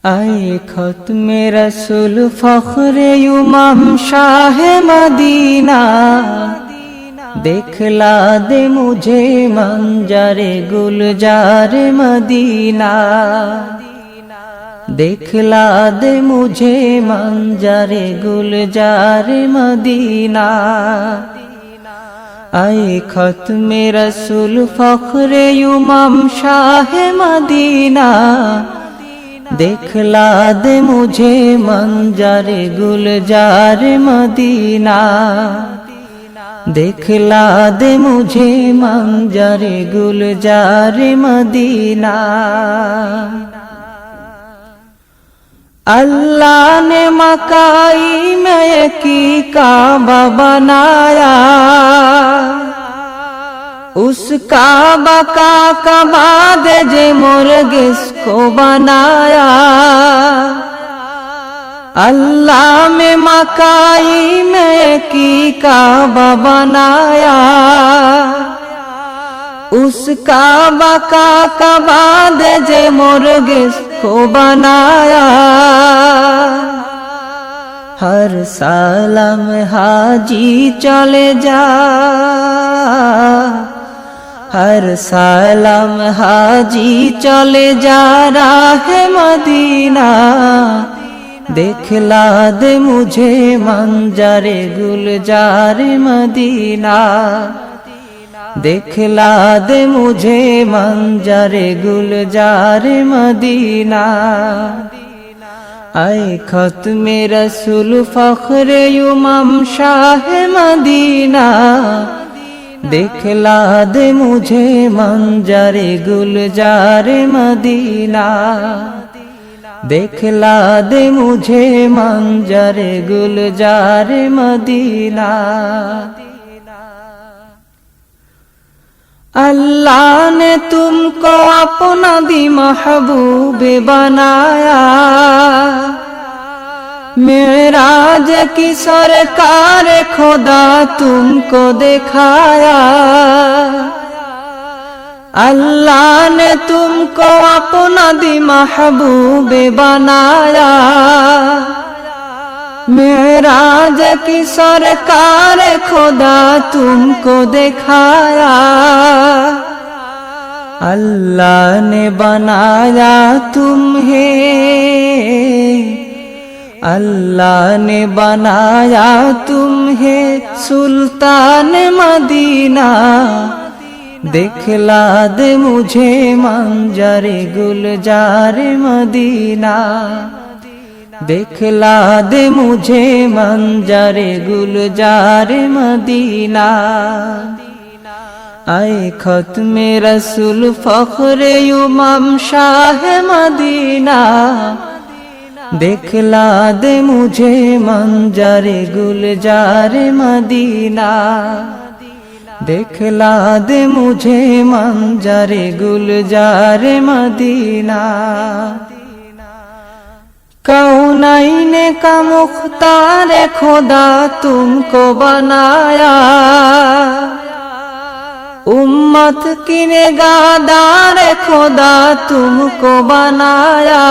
आए खत्मे रसूल फख्रे इमाम शाह मदीना, देखला दे मुझे मंजरे गुलजार मदीना, देखला दे मुझे मंजरे गुलजार मदीना। आए खत्मे रसूल फख्रे इमाम शाह मदीना, देखला दे मुझे मंजरे गुलजार मदीना, देखला दे मुझे मंजरे गुलजार मदीना। अल्लाह ने मकाई में की काबा बनाया, उस काबा का कबाद जे मुर्गिस को बनाया। अल्लाह में मकाई में की काबा बनाया, उस काबा का कबाद जे मुर्गिस को बनाया। हर सालम हाजी चले जा, हर सालम हाजी चले जा राहे मदीना, देखला दे मुझे मंजरे गुलजार मदीना, देखला दे मुझे मंजरे गुलजार मदीना। आए खत्मे रसूल फख्रे इमाम शाह मदीना, देखला दे मुझे मंजरे गुलजार मदीना, देखला दे मुझे मंजरे गुलजार मदीना। अल्लाह ने तुमको अपना दी महबूब बनाया, मेराज की सरकार खुदा तुमको दिखाया। अल्लाह ने तुमको अपना दी महबूब बनाया, मेराज की सरकार खुदा तुमको दिखाया। अल्लाह ने बनाया तुम्हें, अल्लाह ने बनाया तुम्हें सुल्तान मदीना, देखला दे मुझे मंजरे गुलजार मदीना, देखला दे मुझे मंजरे गुलजार मदीना। आए खत्मे रसूल फख्रे इमाम शाह मदीना, देखला दे मुझे मंजरे गुलजार मदीना, देखला दे मुझे मंजरे गुलजार मदीना। कौनैन का मुख्तार खुदा तुमको बनाया, उम्मत की निगाहदार खुदा तुमको बनाया।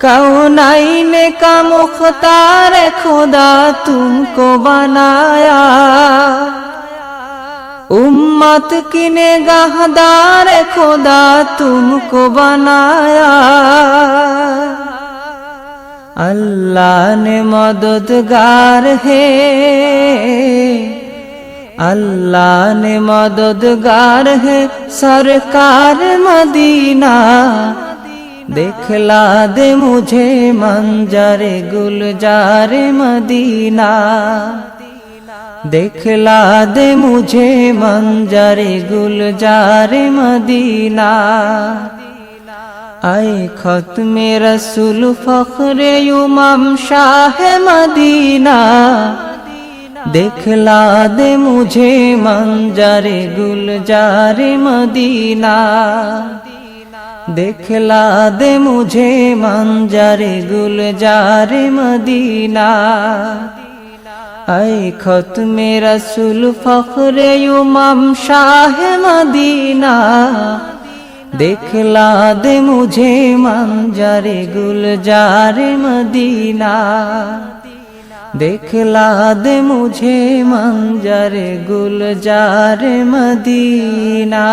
कौनैन का मुख्तार खुदा तुमको बनाया, उम्मत की निगाहदार खुदा तुमको बनाया। अल्लाह ने मददगार है, अल्लाह ने मददगार है सरकार मदीना, देखला दे मुझे मंजरे गुलजार मदीना, देखला दे मुझे मंजरे गुलजार मदीना। आए खत्मे रसूल फख्रे इमाम शाह मदीना, देखला दे मुझे मंजरे गुलजार मदीना, देखला दे मुझे मंजरे गुलजार मदीना। आए खत्मे रसूल फख्रे इमाम शाह मदीना, दिखला दे मुझे मंजरे गुलजार मदीना दिखला दे मुझे मंजरे गुलजार मदीना।